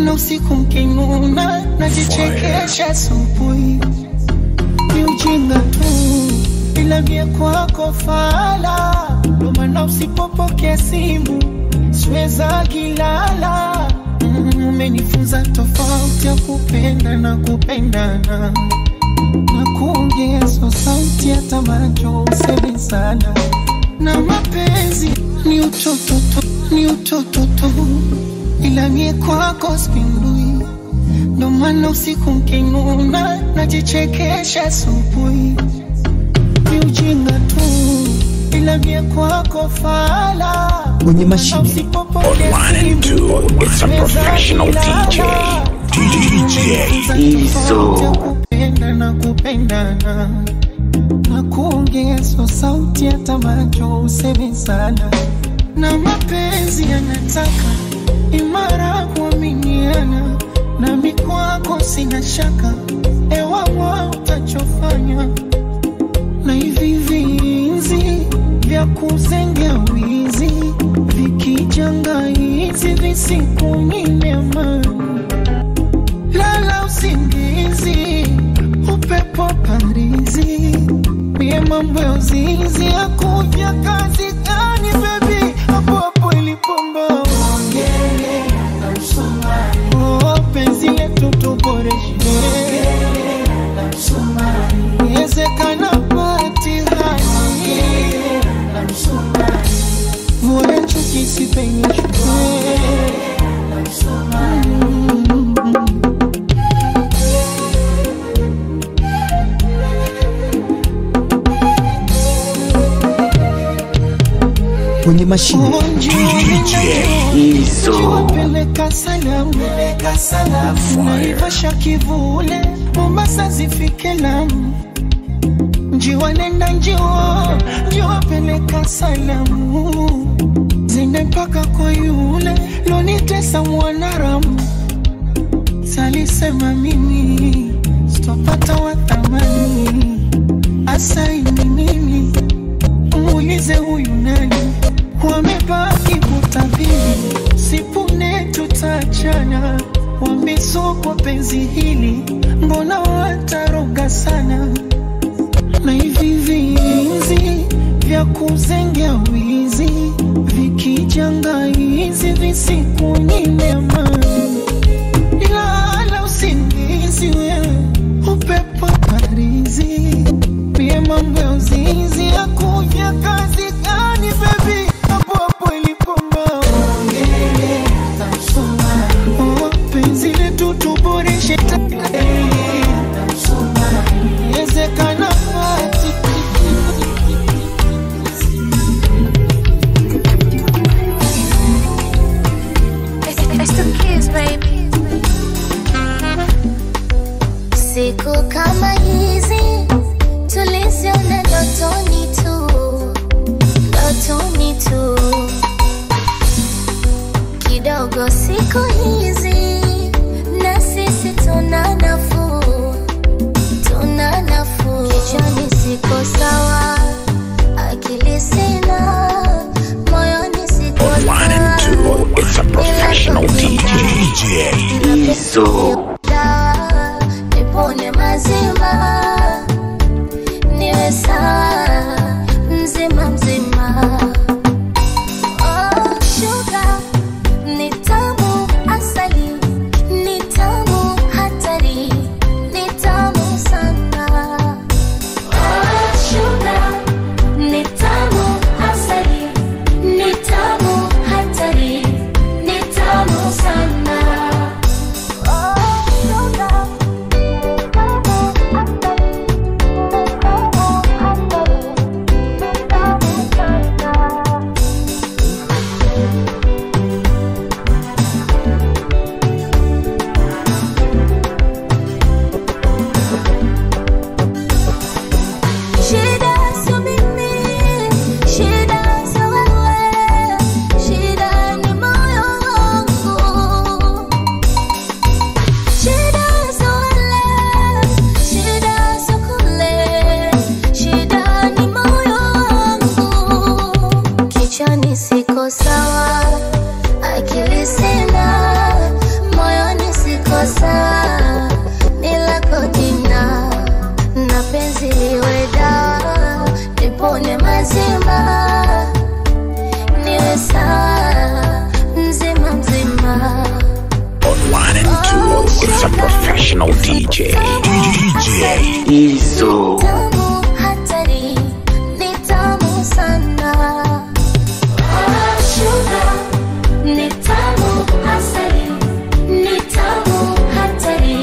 maana usiku mkinuna najichekesha asubuhi. Ni ujinga tu ila vya kwako fala, ndo maana usipopokea simu siweza kilala. Umenifunza tofauti ya kupenda na kupendana, na kuongeza sauti hata macho useme sana. Na mapenzi ni utoto tu ila mie kwako spindui, ndo maana usiku mkinuna najichekesha asubuhi. Ni ujinga tu ila mie kwako fala, kwenye mashine online too. It's a professional DJ. Izo kupenda na kupendana, na kuongeza sauti hata macho useme sana. Na mapenzi yanataka imara kuaminiana, na mikwako sina shaka ewa utachofanya. Na hivi vinzi vya kuzengea wizi vikijanga hizi visikunyime amani. Lala usingizi upepo parizi, mie mambo ya uzinzi ya kufya kazi gani baby, hapo hapo ilipomba ongele na msumari. Oh, penzi letu tuboreshe ongele na msumari, yezekana pati hali na msumari, vore chuki sipenye ongele na msumari. kwenye mashine Izo peleka salamu Naivasha kivule Mombasa zifike Lamu. Njiwa nenda njiwa peleka salamu zende mpaka kwa yule lonitesa mwanaramu. Salisema mimi sitopata wa thamani, asaini mimi muulize huyu nani. Wamebaki kutabiri sipune tutachana, wamesokwa penzi hili mbona wataroga sana. Na hivi vinzi vya kuzengea wizi vikijanga hizi visikunyime amani. Lala usingizi wewe upepo parizi, pia mambo ya uzinzi ya kufya kazi gani baby, hapo hapo ilipomba ongele na msumari. Oh, penzi letu tuboreshe ongele na msumari, yezekana pati. It's the kids, baby. Siku kama hizi tuliziona ndotoni tu, kidogo siku hizi na sisi tuna nafuu. Kichwani siko sawa, akili sina, moyoni siko sawa. Online and two. It's a professional DJ. Izo nipone mazima, niwe sawa mzima. Oh, sugar ni tamu, asali ni tamu, hatari ni tamu sana. Oh, sugar ni tamu, asali ni tamu, hatari ni tamu sana. Siko sawa, niwe sawa mzima mzima. On 1 and 2 with the professional DJ. DJ Izzo. Tamu hatari, ni tamu sana. Oh, sugar, ni tamu asali, ni tamu hatari,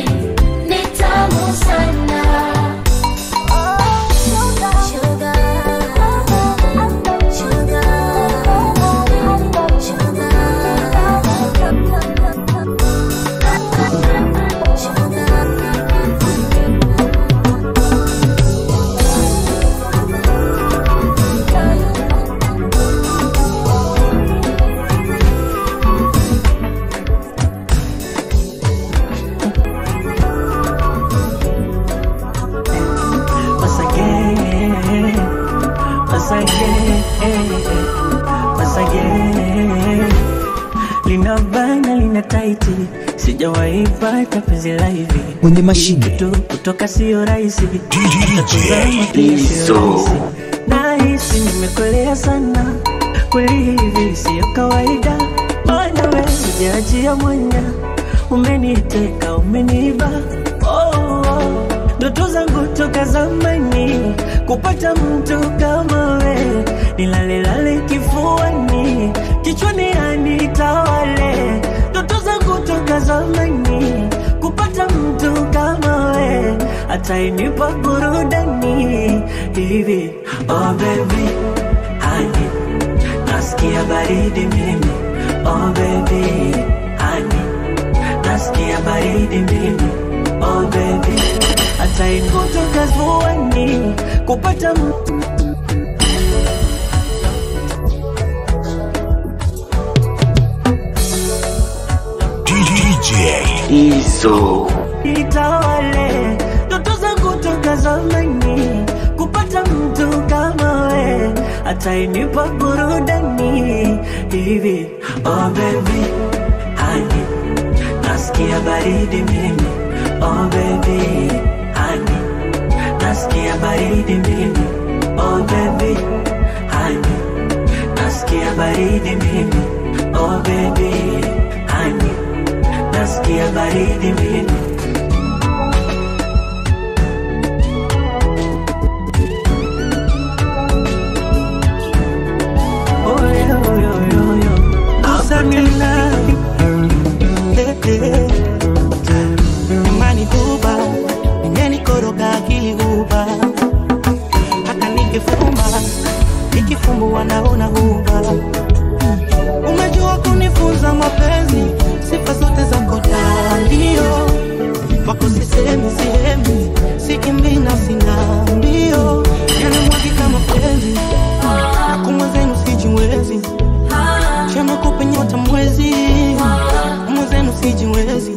ni tamu sana. Oh, sugar, sugar, sugar, linabana lina taiti, sijawahi pata penzi la hivi. Kwenye mashine kitu kutoka sio rahisi. DJ Izzo. Nahisi nimekolea sana, kweli hivi sio kawaida. Bwana wewe sijaachia mwanya, umeniteka umeniba. Ndoto zangu toka zamani kupata mtu kama we, nilale lale kifuani, kichwani anitawale. Ndoto zangu toka zamani kupata mtu kama we, atainipa burudani hivi. Oh baby, honey, nasikia baridi mimi. Oh baby, honey, nasikia baridi mimi. Oh baby, ataingotoka zuani kupata DJ Izzo. itawale. Ndoto zangu toka zamani kupata mtu kama we, atainipa burudani hivi. Oh baby, honey, nasikia baridi mimi. Oh baby, honey, nasikia baridi mimi. Oh baby, honey, nasikia baridi mimi. Oh baby, honey, nasikia baridi mimi. Oh yeah, oh yeah, oh yeah, oh yeah. Usamina, Imani kuba, nini koroga akili kuba. Hata nikifumba, nikifumbu wanaona huba. Umejua kunifunza mapenzi, sifa zote zako ndio. Wako sisemi, sikimbi na sina ndio. Yanamwagika mapenzi, na kumwezenu sijiwezi. Chema kupe nyota mwezi, mwezenu sijiwezi.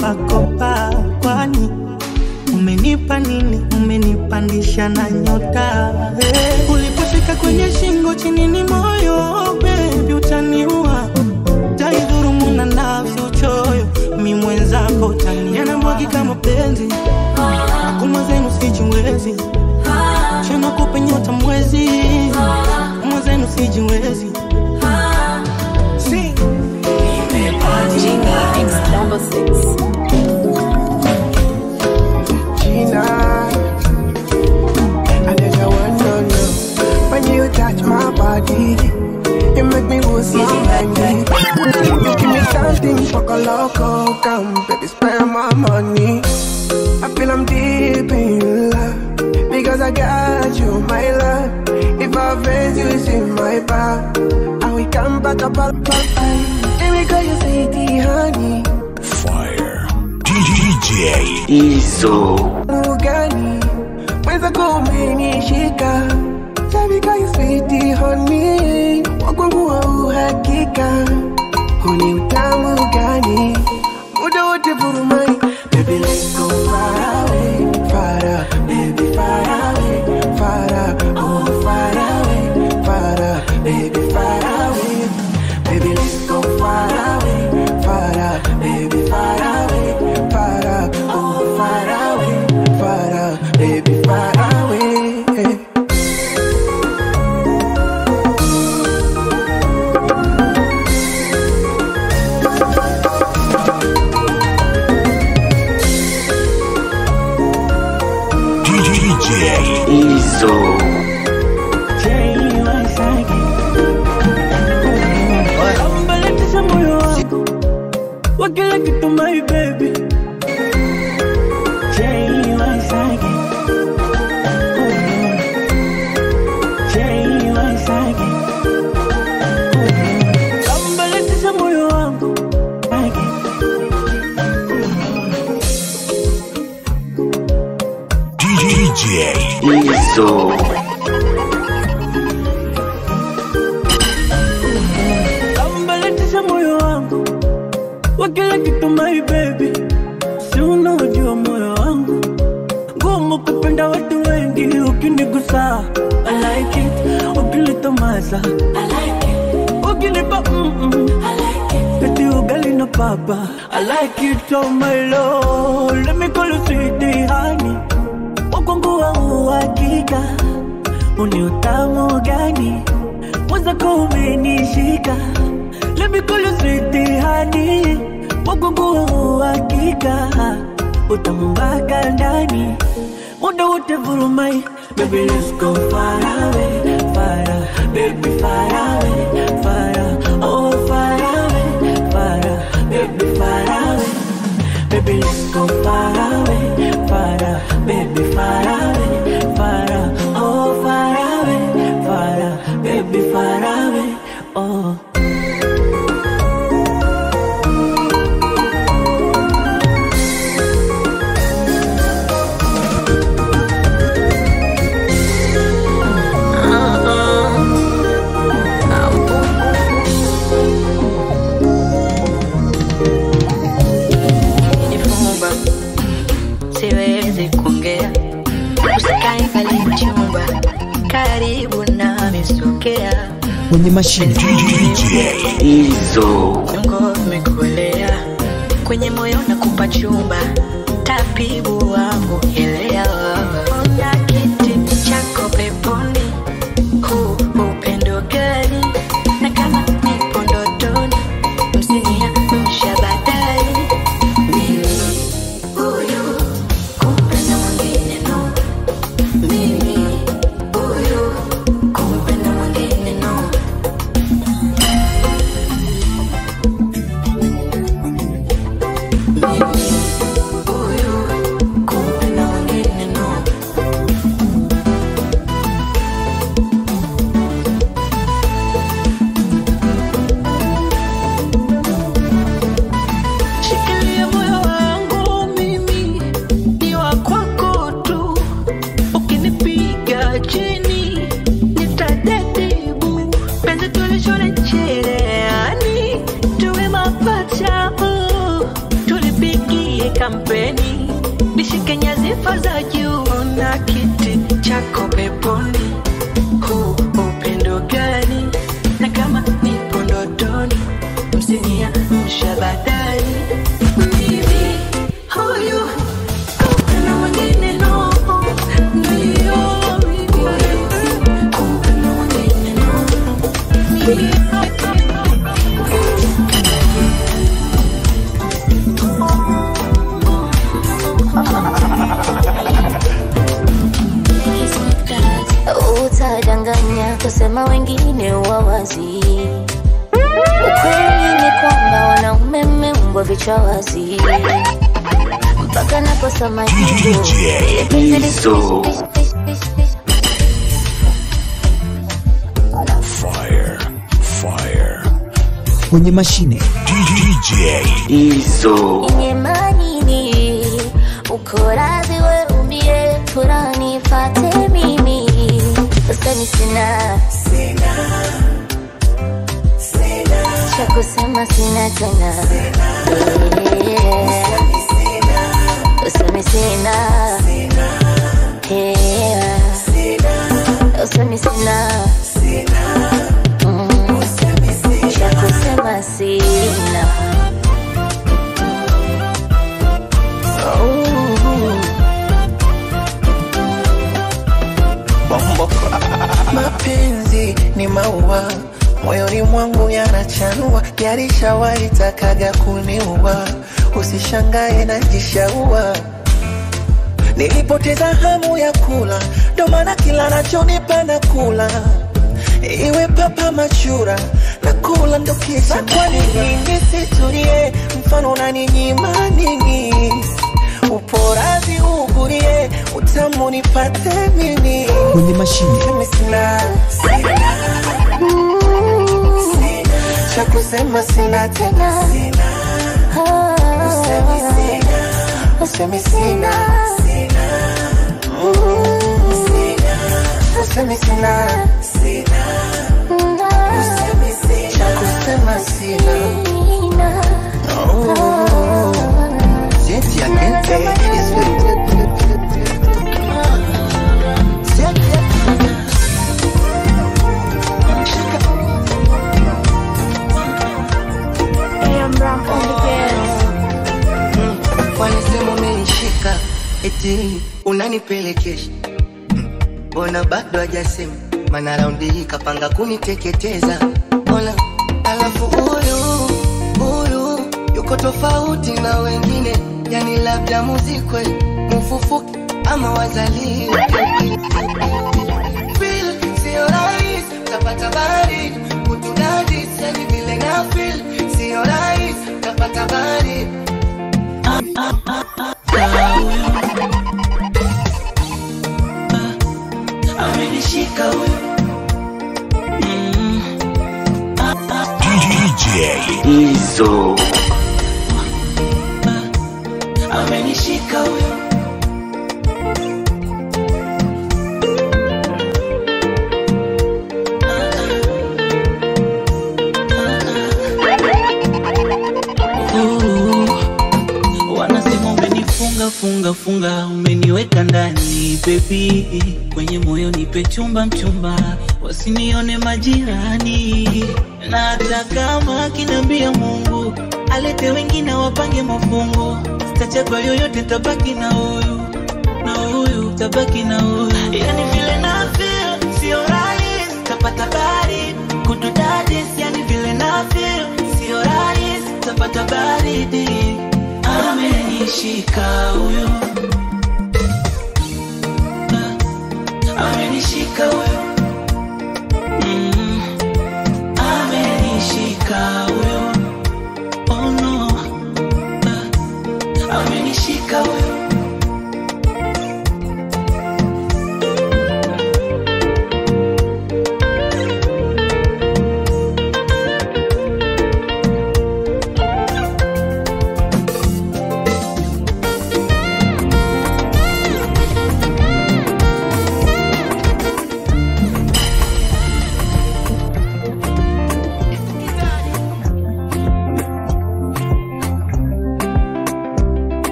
Makopa, kwani umenipa nini? Umenipandisha na nyota. Uliposhika kwenye shingo chini ni moyo, baby utaniua. Taidhurumu na nafsi uchoyo, mi mwenzako utani. Yanamwagika mapenzi, hakuna zenu sijiwezi. Chena kupe nyota mwezi, mwezenu sijiwezi. Gina, I never want to know. When you touch my body, you make me lose my mind. You give me something poco loco, come baby spend my money. I feel I'm deep in love, because I got you, my love. If I friends you see my back, and we come back up. Baby girl you say the honey. Fire. DJ Izzo. Oh, girl, gani mweza kumenishika Chabika you sweetie honey wakwangu wa uhakika Huni utamu gani muda wote vurumai Baby let's go far away Far up, baby far away Far up, oh far away Far up, baby far away Baby let's go far away Far up, baby far away Far up, oh far away Far up, baby far away Izzo. Ambaletisha moyo wangu wa kila kitu my baby ambaletisha moyo wangu DJ Izzo. ambaletisha moyo wangu wa kila kitu my baby, si unajua moyo wangu ngumu kupenda watu wengi, ukinigusa I like it, ukilitomasa I like it, ukinipa I like it, eti ugali na papa I like it, oh my lord, let me call you sweetie honey, wakongu wa uhakika, uni utamu gani mwaza kumenishika, let me call you sweetie honey, wakongu wa uhakika, utamu mpaka ndani muda wote vurumai. Baby let's go far away, far away, baby far away, far away, oh far away, far away, baby far away. Baby let's go far away, far away, baby far away, far away, oh far away, far away, baby far away, oh. Siwezi kuongea, usikae pale chumba, karibu nami sogea. Kwenye mashine DJ Izzo. Mungu umekulea, kwenye moyo nakupa chumba, tabibu wangu elewa. Ona kiti chako peponi, huu upendo gani, na kama nipo ndotoni, msinia mshabadai. Kampeni nishike nyazifa za juu, na kiti chako peponi, huu upendo gani, na kama nipo ndotoni, msinia mshabadai. Mimi huyu kupenda wengine no, ndio mimi kupenda wengine no. Utadanganya kusema wengine wawazi, ukweli ni kwamba wanaume mmeumbwa vichwa wazi, mpaka naposema DJ Izzo. Fire, fire. kwenye mashine DJ Izzo. yenye manini, uko radhi we umie, furaha nipate mimi. Usemi sina cha kusema, sina tena. Usemi sina usemi sina cha kusema, sina. Mapenzi ni maua, moyoni mwangu yanachanua, yalishawahi takaga kuniua, usishangae najishaua. Nilipoteza hamu ya kula, ndo maana kila nachonipa na kula, iwe papa machura na kula ndo kisha. Kwa nini nisitulie, mfano unaninyima nini? Uporazi ugurie, utamu nipate mimi. Kwenye mashine Sina cha kusema, sina tena. Usemi sina usemi sina cha kusema, sina. Gente, Wanasema umenishika eti unanipelekesha, mbona bado hajasema? Maana raundi hii kapanga kuniteketeza. Ona alafu huyu yuko tofauti na wengine, yani labda muzikwe mfufuki ama wazaliwe. Feel sio rahisi, tapata baridi kutudadi, yani vile na feel sio rahisi, tapata baridi. Amenishika huyo DJ Izzo. Amenishika huyo Wanasema umenifunga funga, umeniweka ndani baby, kwenye moyo nipe chumba mchumba, wasinione majirani. Na hata kama kinambia Mungu alete wengine wapange mafungu, sitachagua yoyote, tabaki na huyu tabaki na huyu. Yani vile na feel sio rahisi, tapata baridi kutudadis. Yani vile na feel sio rahisi, tapata baridi. Amenishika huyo amenishika huyo amenishika huyo, oh no, amenishika huyo.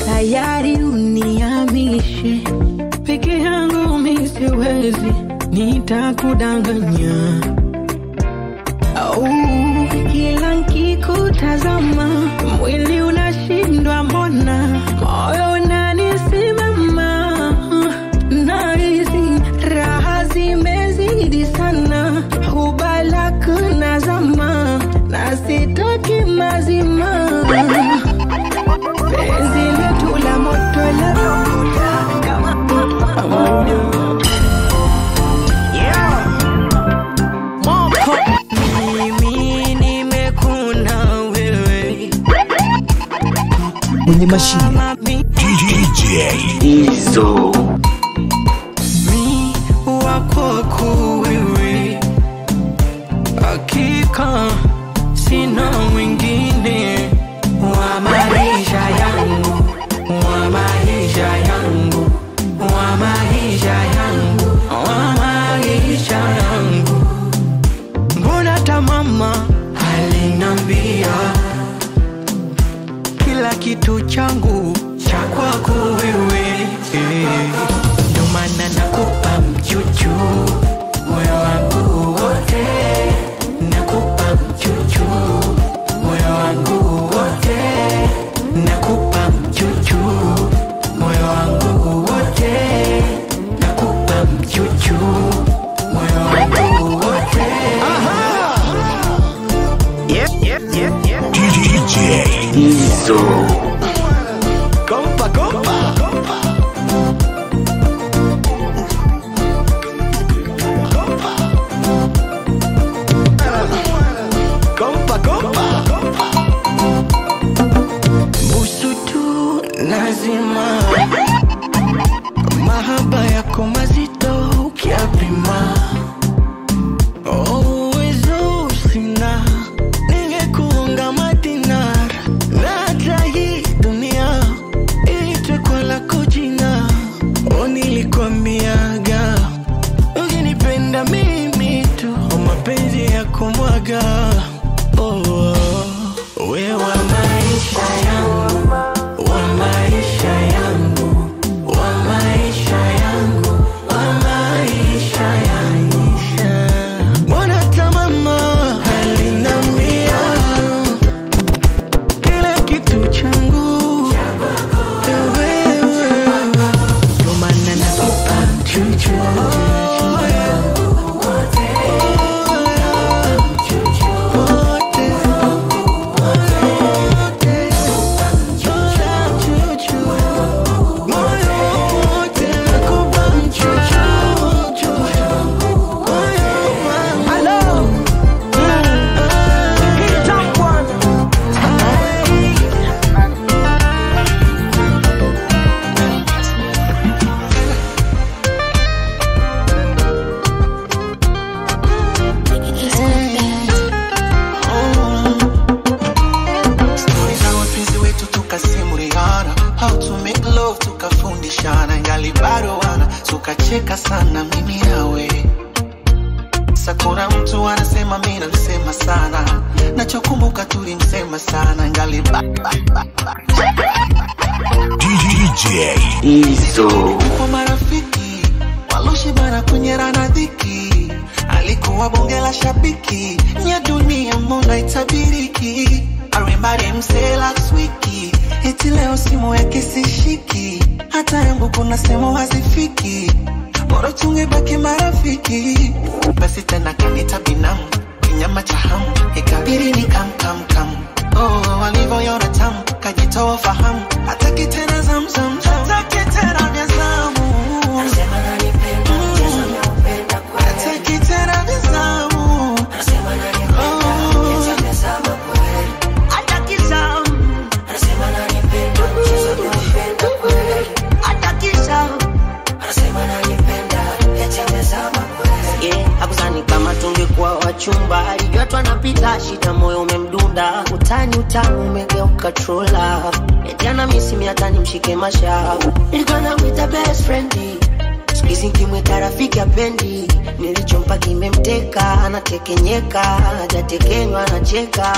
Tayari uniamishe, peke yangu mimi siwezi, nitakudanganya. Kila nikikutazama mwili unashindwa, mbona moyo unanisimama, nahisi raha zimezidi sana, hubalaka nazama na sitoki mazima. Penzi letu la moto la kama Moko, mimi nimekuna wewe kwenye mashine DJ Izzo. mi wako wewe, hakika sina mwingine wa maisha yangu, wa maisha yangu. nigga. Oh, we wa maisha yangu, wa maisha yangu, wa maisha yangu, wa maisha yangu. Mbona kama mama alinambia kila kitu changu wewe, ndo maana nakupa chuchu. Tukacheka sana mimi nawe. Sakura mtu anasema mimi namsema sana. Nachokumbuka tulimsema sana ngali DJ Izo. Kwa marafiki waloshibana kunyera na dhiki. Alikuwa bonge la shabiki. Nya dunia mbona itabiriki. Arembare msela swiki. Eti leo simu yake sishiki. Hata yangu kuna semo hazifiki. Bora tungebaki marafiki. Basi tena kanita binamu, kinyama cha hamu. Ikabiri ni kam. Oh, walivyoyona tamu, kajitoa fahamu. Hataki tena zamzam, hataki tena vyazamu. Anasema nanipenda, mchezo naupenda kweli. Hataki tena vyazamu. Anasema nanipenda, mchezo vyazamu kweli. Hataki zamu. Anasema nanipenda, mchezo naupenda kweli. Hataki zamu. Anasema nanipenda, mchezo vyazamu kweli. Yeah, hakuzani kama tungekuwa wachumba. Alijua tu anapita shida, moyo umemdunda. Utani utamu umegeuka trola. Jana mimi hata nimshike mashavu. Nilikuwa namwita best friend, sikizi nikimwita rafiki apendi. Nilichompa kimemteka, anatekenyeka, hajatekenywa anacheka.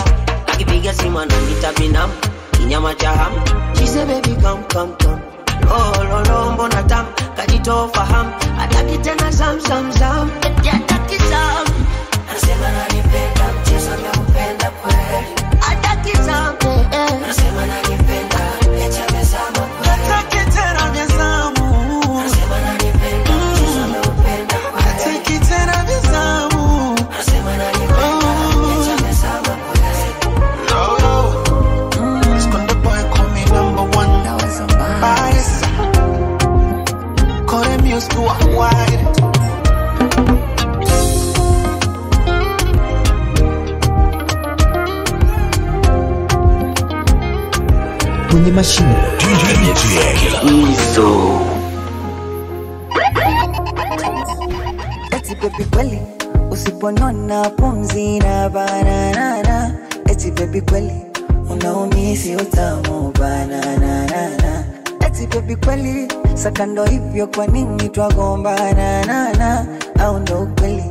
Akipiga simu ananiita binamu, kinyama cha hamu. She said baby come. Lo, mbona tamu, kajitoa fahamu. Hataki tena zam. Hataki zam. Anasema nanipenda, mchezo naupenda kweli. Hataki zam. Anasema nanipenda, mchezo vyazamu kweli. Hataki tena vyazamu. Anasema nanipenda, mchezo naupenda kweli. Hataki tena vyazamu. Anasema nanipenda, mchezo vyazamu kweli. No. Skonde boy call me number one. That was a bias. Call them used to a wide. Kwenye mashine DJ Izo. Eti baby kweli usiponona pumzi na banana. Eti baby kweli unaumisi utamu banana. Eti baby kweli sakando hivyo kwa nini twagombana? Au ndo kweli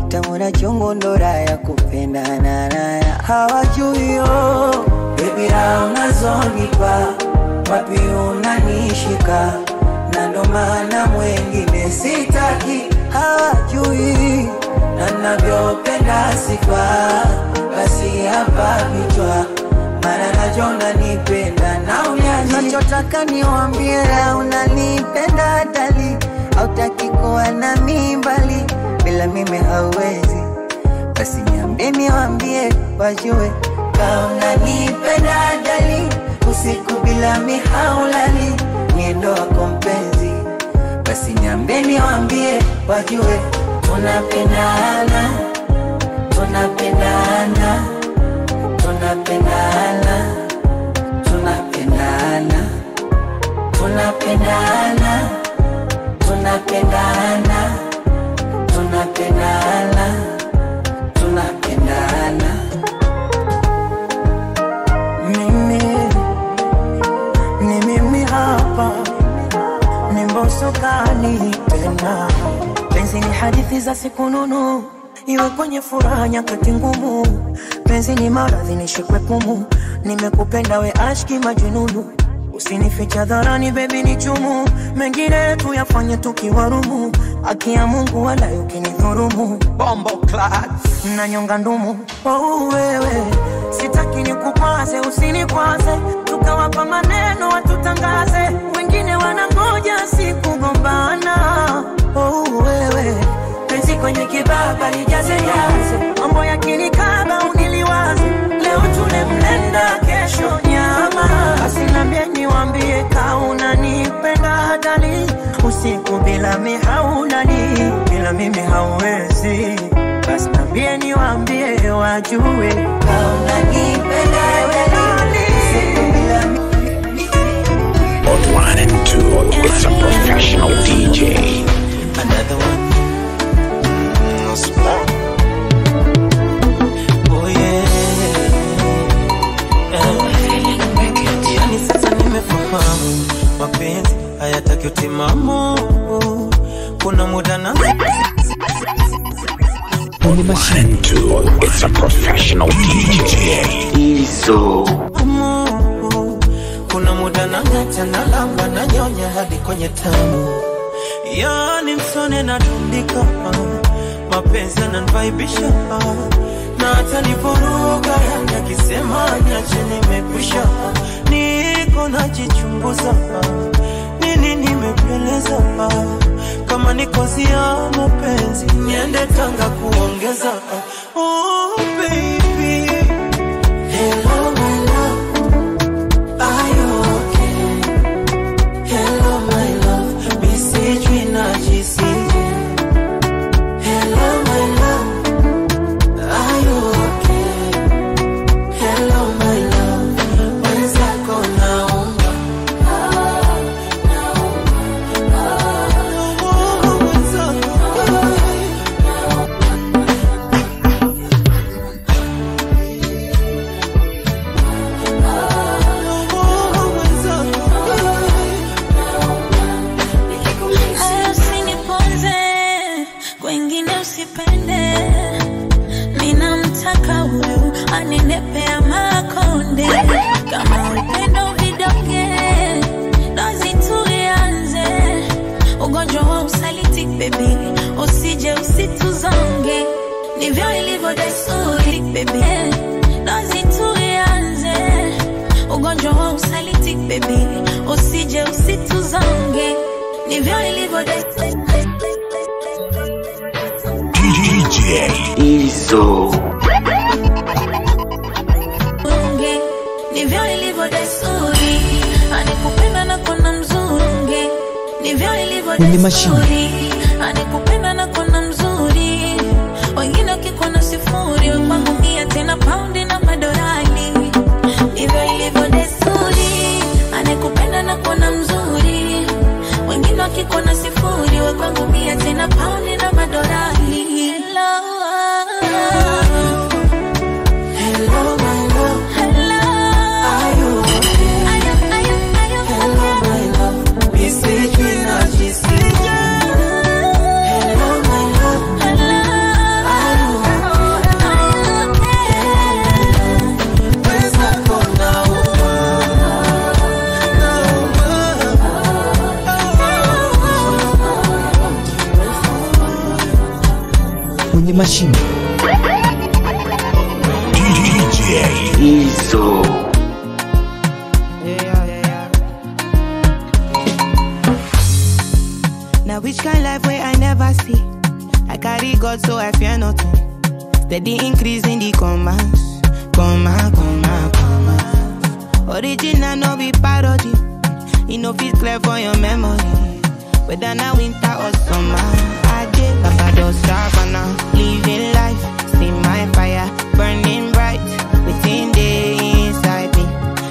tamu na chungu ndo raya kupendana. Hawajui yo baby raha unazonipa, wapi unanishika, na ndo maana mwengine sitaki. Hawajui na navyopenda sifa, basi hapa vichwa, maana najona nipenda na unyaji. Nachotaka niwambie unanipenda dali, hautaki kuwa na mimbali, bila mimi hauwezi. Basi niambie niwambie wajue unanipenda dali, usiku bila mihaulali, niendo wako mpenzi. Basi niambie niwambie wajue tunapendana. Tunapendana. Tunapendana. Tunapendana. Tunapendana. Tunapendana. Tunapendana. Tunapendana. Mimi hapa ni mbosokani tena. Penzi ni hadithi za siku nunu, iwe kwenye furaha nyakati ngumu. Penzi ni maradhi nishikwe pumu, nimekupenda we ashki majununu. Usinificha dharani baby ni chumu, mengine tuyafanye tukiwarumu. Haki ya Mungu wala ukinidhurumu, bombo clad na nyonga ndumu. Oh wewe, sitaki nikukwaze usinikwaze, tukawapa maneno watutangaze, wengine wanangoja sikugombana. Oh wewe, penzi kwenye kibaba lijaze yaze, mambo yakinikaba uniliwaze, leo tule mlenda kesho nyama. Asinambie niwambie kauna nipenda dali, usiku bila mihaulali, bila mimi hauwezi. Basi nambie niwambie wajue kauna nipenda dali, usiku bila mihaulali. On 1 and 2, it's a professional DJ. Another one. Small. Oh yeah. Yani sasa nimefahamu mapenzi hayataki utimamu. Kuna muda na 1 and 2, it's a professional DJ. Izo. Kuna muda na ngata na lamba na nyonya hadi kwenye tamu. Yani msone na tundika, mapenzi yananivaibisha, na hata nivuruga yakisema niache nimekwisha. Niko najichunguza, nini nimepeleza, kama nikozia mapenzi niende Tanga kuongeza. Oh baby, hello my love, are you okay? Hello my love, misijui najisije. Hello my love, are you okay? Hello my love, wenzako naomba, anenepea makonde kama upendo vidoge, dozi tuianze ugonjwa wa usaliti baby, usije usituzonge, ndivyo ilivyo desturi baby, dozi tuianze ugonjwa wa usaliti baby, usije usituzonge, ndivyo ilivyo desturi. DJ Izo. Ndivyo ilivyo desturi, anikupenda na kona mzuri. Ndivyo ilivyo desturi, anikupenda na kona mzuri. Wengine wakikona sifuri, kwangu 100 tena paundi na madorali. Ndivyo ilivyo desturi, anikupenda na kona mzuri. Wengine wakikona sifuri, kwangu 100 tena paundi na madorali. Hello my love, hello. Kwenye mashine DJ Izo. Now which kind life where I never see? I carry God so I fear nothing. Steady increase in the commas. Original no be parody. You know fit clear for your memory. Whether na winter or summer, I did Barbados, Savannah, living life, see my fire burning bright within the inside me.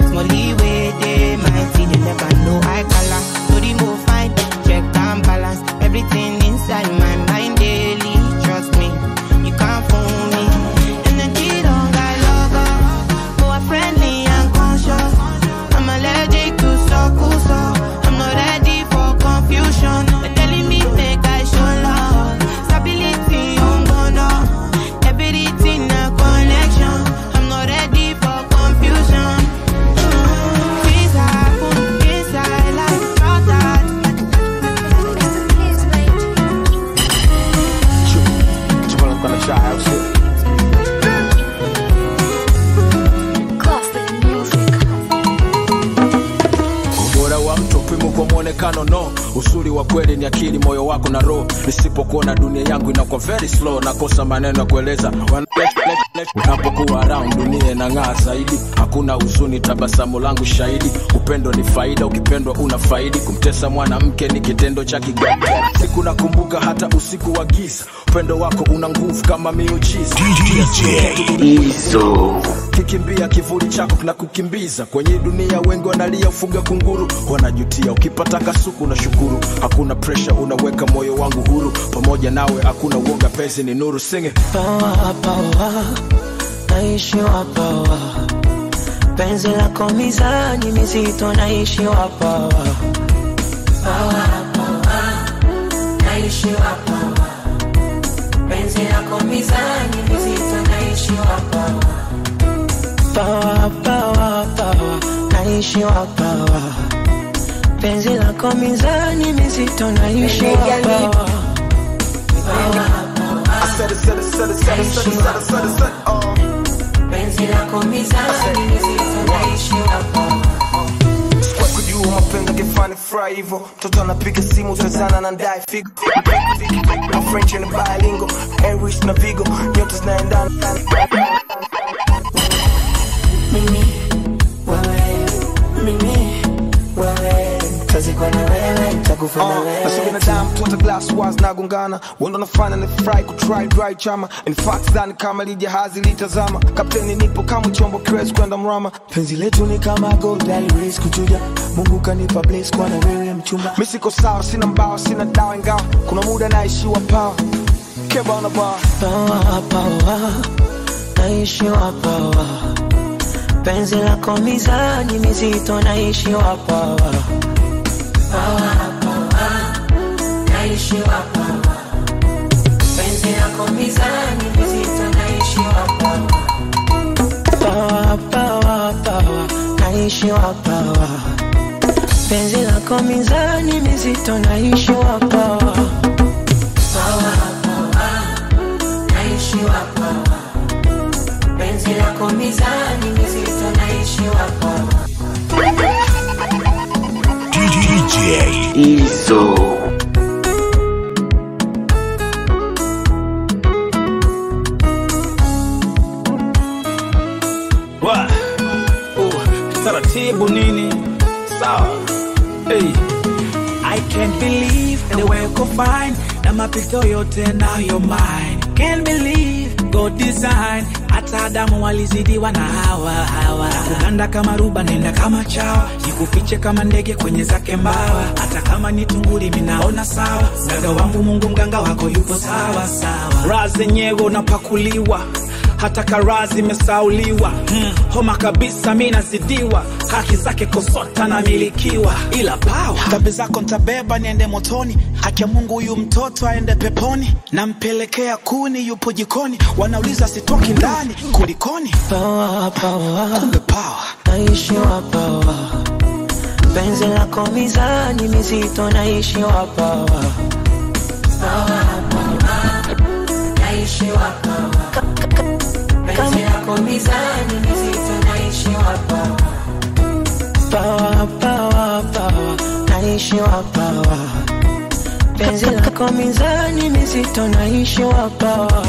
Small leeway, they might see, they never know I color. So the move fine, check and balance everything inside my mind daily. Trust me, you can't fool me. Energy don't got logo, more friendly and conscious. I'm allergic to so I'm not ready for confusion. They're telling me make I show love, stability child. Ubora wa mtu pimo kwa muonekano no. Usuri wa kweli ni akili, moyo wako na roho. Nisipokuona dunia yangu inakuwa very slow. Nakosa maneno ya kueleza. Unapokuwa around dunia inang'aa zaidi. Hakuna huzuni, tabasamu langu shahidi. Upendo ni faida, ukipendwa una faidi. Kumtesa mwanamke ni kitendo cha kigaga. Siku nakumbuka hata usiku wa giza. Upendo wako una nguvu kama miujiza. Izo. Kikimbia kivuli chako na kukimbiza. Kwenye dunia wengi wanalia ufuga kunguru. Wanajutia ukipata kasuku na shukuru. Hakuna pressure, unaweka moyo wangu huru. Pamoja nawe hakuna uoga, penzi ni nuru. Sing it. Power, power, naishi wa power. Penzi lako mizani mizito, naishi wa power. Power, power, naishi wa power. Penzi lako mizani mizito, naishi wa power. Power, power, power, naishi wa power. Penzi lako mizani mizito, naishi wa power. Penzi lako mizani mizito, naishi wa power. Sikuwa kujua mapenzi kifani fry hivyo. Toto anapiga simu tazana na ndai figo. My French and bilingual, English na Vigo. Nyota zinaendana. Mimi, wewe, tazikwa na wewe, takufana wewe. Nasubi na damu, tuwata glass wars na gungana. Wendo nafana ni fry kutry dry chama. In fact, dhani kama li jahazi litazama. Kapteni nipo kama chombo kiwezi kwenda mrama. Penzi letu ni kama gold, race kuchuja. Mungu kanipa place kwa na wewe mchumba. Mimi siko sawa, sina mbao, sina dawa ingawa. Kuna muda naishi wa power. Keba on the bar. Power, power, naishi wa power. Penzi lako mizani mizito, naishi wa power. Power, power, naishi wa power. Penzi lako mizani mizito, naishi wa power. Power, power, power, naishi wa power. Penzi lako mizani mizito, naishi wa power. Power, power, naishi wa power. Penzi lako mizani mizito, naishi wa power. DJ Izo. Wa taratibu nini sawa. Hey, I can't believe the way you find na mapito yote now you're mine. Can't believe God design. Hata Adamu walizidiwa na hawa. Kuganda kama ruba, nenda kama chawa. Nikufiche kama ndege kwenye zake mbawa. Hata kama ni tunguri minaona sawa. Mganga wangu Mungu mganga wako yupo sawa sawa. Razi nyego unapakuliwa, hata karazi mesauliwa. Homa kabisa mina zidiwa. Haki zake kosota na milikiwa. Ila power tabi zako ntabeba niende motoni. Haki ya Mungu huyu mtoto aende peponi. Nampelekea kuni yupo jikoni. Wanauliza sitoki ndani kulikoni. Power, power, kumbe power, naishi wa power. Penzi lako mizani mizito, naishi wa power. Power, power, naishi wa power. Penzi lako mizani mizito, naishi wa power. Power, power, power, naishi wa power. Penzi lako mizani mizito, naishi wa power.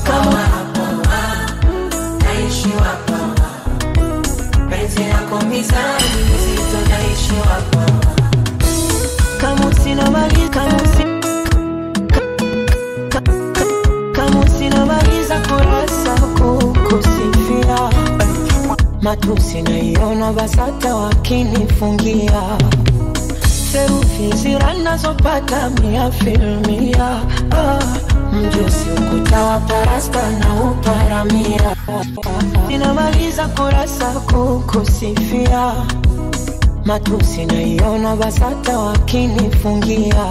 Power, power, naishi wa power. Penzi lako mizani mizito, naishi wa power. Kama usina mali, kama usina maliza kurasa kukusifia. Matusi naiona basata wakinifungia. Serufi zirana zopata mia filmia. Mjusi ukuta wa parasta na uparamia. Sinamaliza kurasa kukusifia. Matusi naiona basata wakinifungia.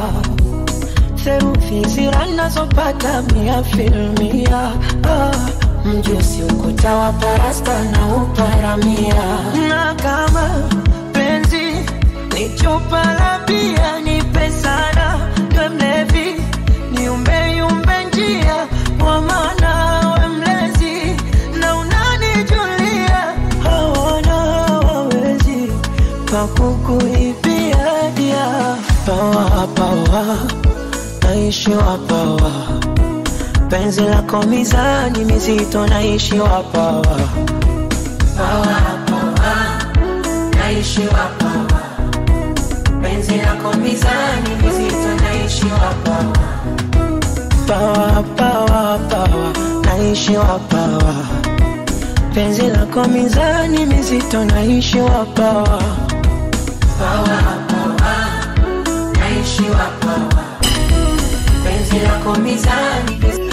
Serufi zirana zopata mia filmia. Mjusi ukuta wa parasta na uparamia. Na kama penzi ni chupa la bia, nipe sana, niwe mlevi, niumbe njia, wa kukuibia dia. Pawa pawa, naishi wa pawa. Penzi lako mizani mizito, naishi wa pawa. Pawa pawa, naishi wa pawa. Penzi lako mizani mizito, naishi wa pawa. Pawa pawa pawa, naishi wa pawa. Penzi lako mizani mizito, naishi wa pawa. Pawa pawa, naishi wa pawa. Penzi lako mizani mizito.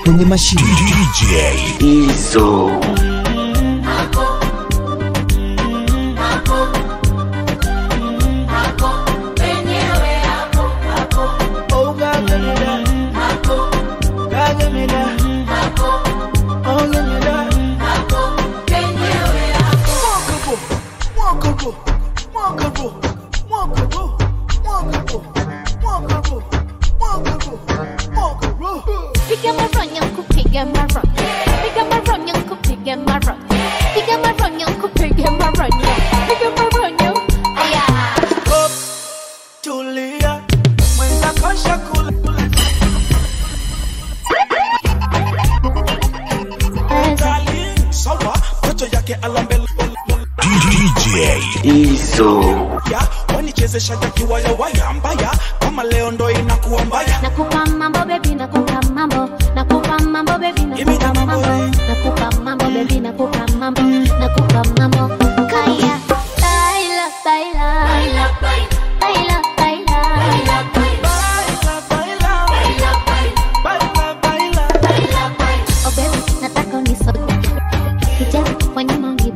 Kwenye mashine DJ Izzo. Wanichezesha jakiwa ya waya mbaya, kama leo ndo inakuwa mbaya. Nakupa mambo baby, nakupa mambo. Nakupa mambo baby, nakupa mambo. Nakupa mambo baby, nakupa mambo. Nakupa mambo. Kaya baila baila baila baila baila baila baila baila. Oh baby, nataka unisoge. Kicheze kwenye mangi.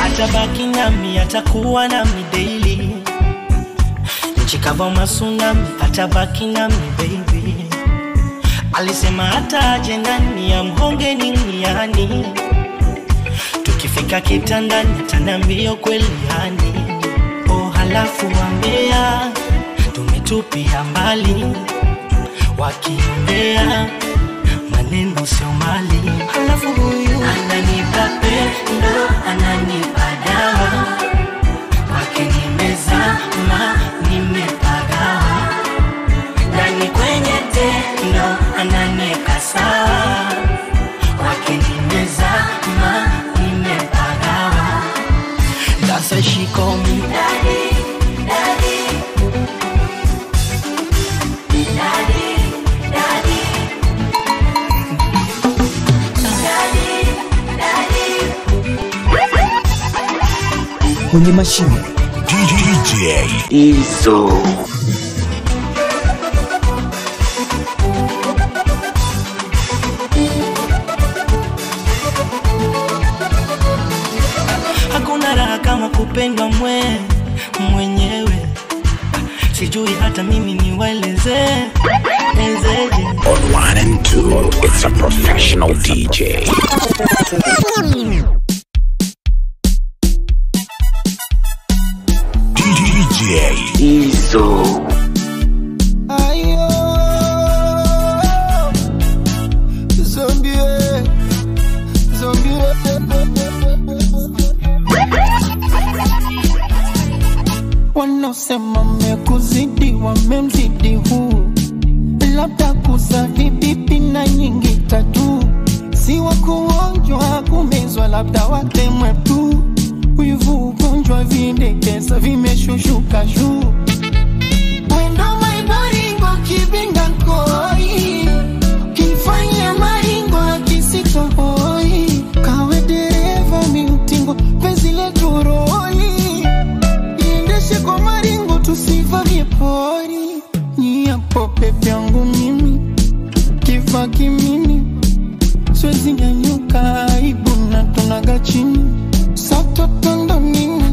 Atabaki nami, atakuwa nami daily. Nchikava masunami, atabaki nami baby. Alisema hata aje ndani ya mhonge nini yani. Tukifika kitandani ataniambia kweli yani. Oh halafu wambea tumetupia mbali, wakiongea maneno sio mali. Halafu huyu ananipa pendo, ananipa dawa, kwake nimezama, nimepagawa. Ndani kwenye tendo ananieka sawa, kwake nimezama, nimepagawa. That's why she call me daddy, daddy, daddy, daddy. Kwenye mashine DJ Izzo. kupendwa mwenyewe, sijui hata mimi niwaeleze. On 1 and 2, it's a professional DJ. DJ Izo. Ayo, zombie. Wanaosema mekuzidi wamemzidi huu, labda kusafi pipi na nyingi tatu, si wa kuonjwa kumezwa, labda watemwe tu. Wivu ugonjwa vindekesa vimeshushuka juu. Wendo maibaringo kibinga koi, kifanya maringo akisitohoi. Kawe dereva miutingo penzi letu roli, iendeshe kwa maringo tusivavye pori. Niyapo pepe yangu mimi, kifa kimini, swezi nyanyuka aibu na tunaga chini. Sato tondo nini,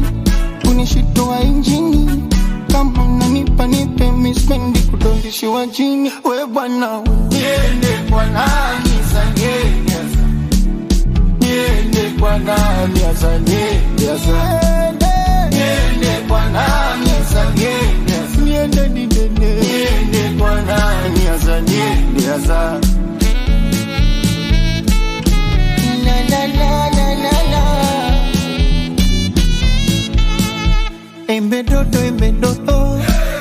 unishitoa injini, kama unanipa nipe mispendi kudondishi wa jini. We bwana uniende kwa nani zangeniaza, niende kwa nani azangeniaza, niende kwa nani azangeniaza, niende didene, niende kwa nani azangeniaza. La la la la la la. Embedodo,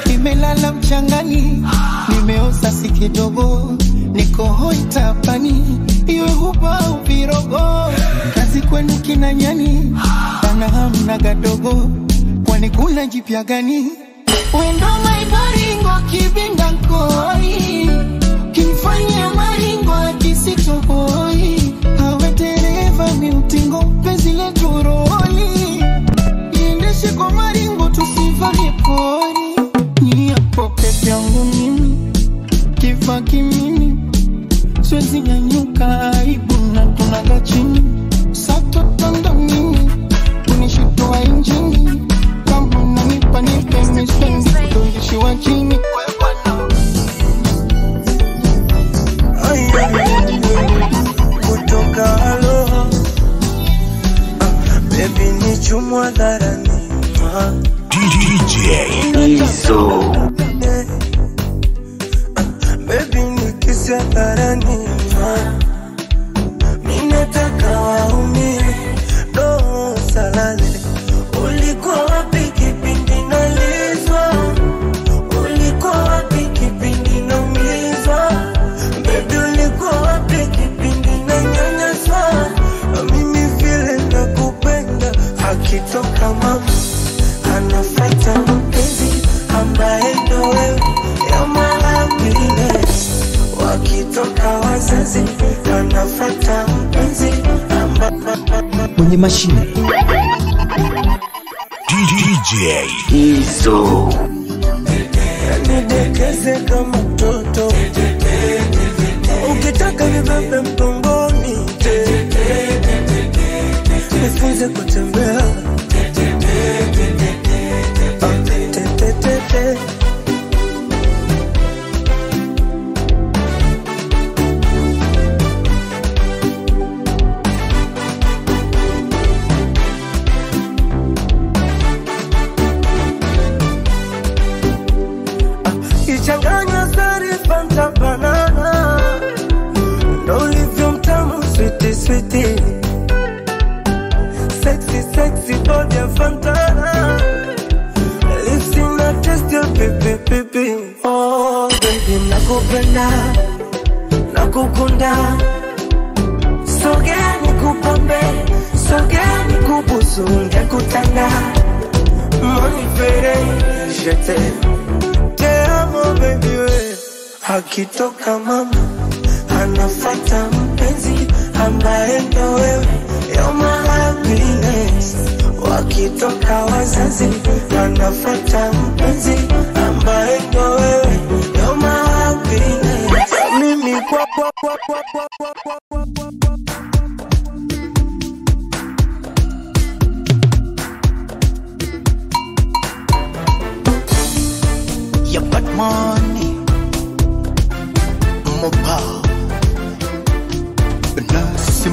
nimelala mchangani, nimeoza si kidogo, niko hoi tapani, iwe huba uvirogo, kazi kwenu kina nyani, ana hamna gadogo, kwani kuna jipya gani? Wendo maibaringo kibinda nkoi, kifanya maringo akisitohoi. Hawe dereva miutingo penzi letu roli, iendeshe kwa maringo tusivavye pori. Niyapo pepe yangu mimi, kifa kimini, swezi nyanyuka aibu na tunaga chini. Sato tondo nini, unishitoa injini, kama unanipa nipe mispendi kudondishi wa chini. Kutoka aloha, baby ni chumwa dharani. DJ Izo. Baby ni kisi dharani. Minataka waumie, doho salale. Ulikuwa wapi kipindi nalizwa? Ulikuwa wapi kipindi naumizwa? Baby ulikuwa wapi kipindi nanyanyaswa? Mimi vile nakupenda, akitoka mama anafuata mpenzi ambaye ndo wewe, ya happiness. Wakitoka wazazi anafuata mpenzi kwenye mashine. DJ Izo. Nidekeze kama mtoto, ukitaka nibebe mgongoni, nifunze kutembea. Ichanganya sari fanta banana, ndo ulivyo mtamu sweetie sweetie. Sexy sexy body ya fantana, lips in a taste ya pipi pipi. Oh baby nakupenda, nakukunda, sogea nikupambe, sogea nikubusu, ngekutanda. Monifere, je te amo baby we. Akitoka mama anafuata mpenzi ambaye ndo wewe, you're my happiness. Wakitoka wazazi anafuata mpenzi ambaye ndo wewe, you're my happiness. Mimi kwa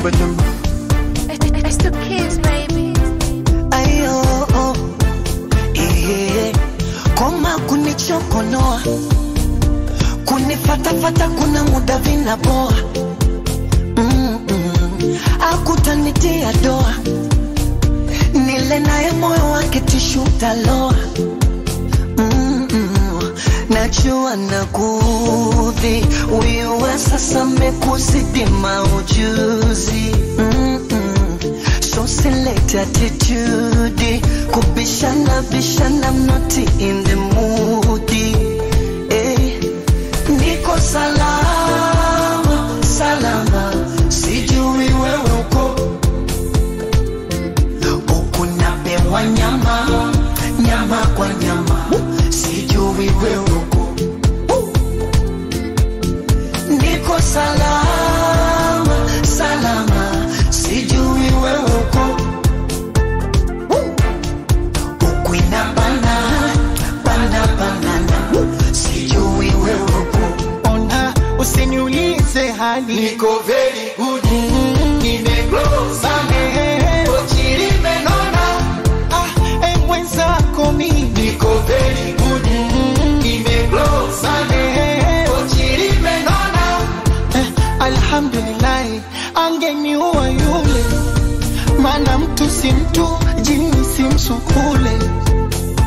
kwa jamba. It's the kids, baby. Ayo, oh, koma kunichokonoa, kunifatafata kuna muda vinaboa. Akutanitia doa, nile naye moyo wake tishu taloa. Najua nakuudhi, wewe sasa mekuzidi maujuzi. So select attitude, kubishana bishana, I'm not in the mood. Niko salama, salama, sijui wewe uko. Uko napewa nyama, nyama kwa nyama, sijui wewe uko. Niko salama, salama, sijui wewe uko. Uko inabana, bana banana, sijui wewe uko. Ona usiniulize hali, niko very good, nimegrow sana, ochiri menona. Mwenzako mimi niko very good, nimegrow sana, ochiri menona. Alhamdulillah, angeniua yule, maana mtu si mtu, jini si msukule.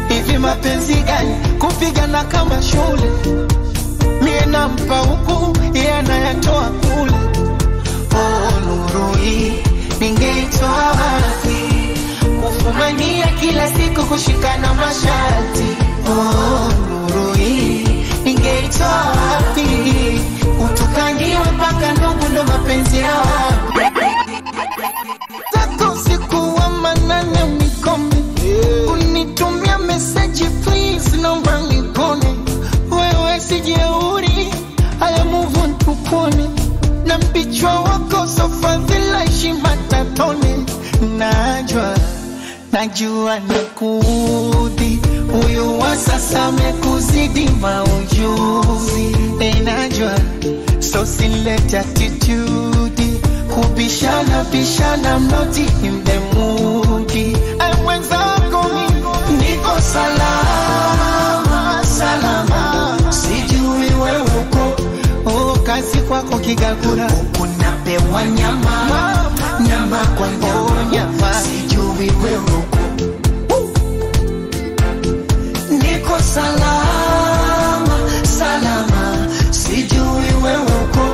Hivi mapenzi gani kupigana kama shule? Mie nampa huku, yeye anayatoa kule. Oh, nuru hii ningeitoa wapi? Kufumania kila siku kushikana masharti. Oh, nuru hii ningeitoa wapi? Utukangiwe mpaka ndugu ndo mapenzi ya wapi? Tatu siku wa manane unikome, unitumia message please naomba nikone. Wewe sijeuri, haya move on tukone. Na mpichwa wako sofa vila heshima tatone. Najua nakuudhi, huyu wa sasa mekuzidi maujuzi. Najua so select attitude, kubishana bishana, I'm not in the mood. Mwenzako mimi niko salama, salama, sijui wewe uko. Oh, kazi kwako kigagura, uko napewa nyama, nyama kwa nyama, sijui wewe uko. Niko salama, salama, sijui wewe uko.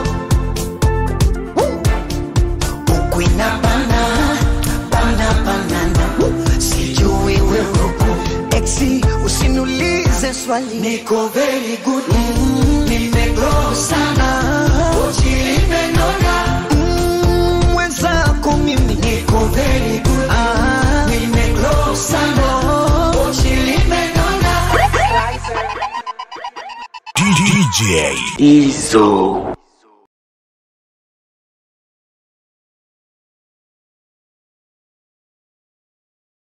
Uko inabana, bana banana, sijui wewe uko. Exi, usiniulize swali, niko very good, nimegrow sana, ochiri menona. Mwenzako mimi niko very good, nimegrow sana, ochiri menona. DJ Izo.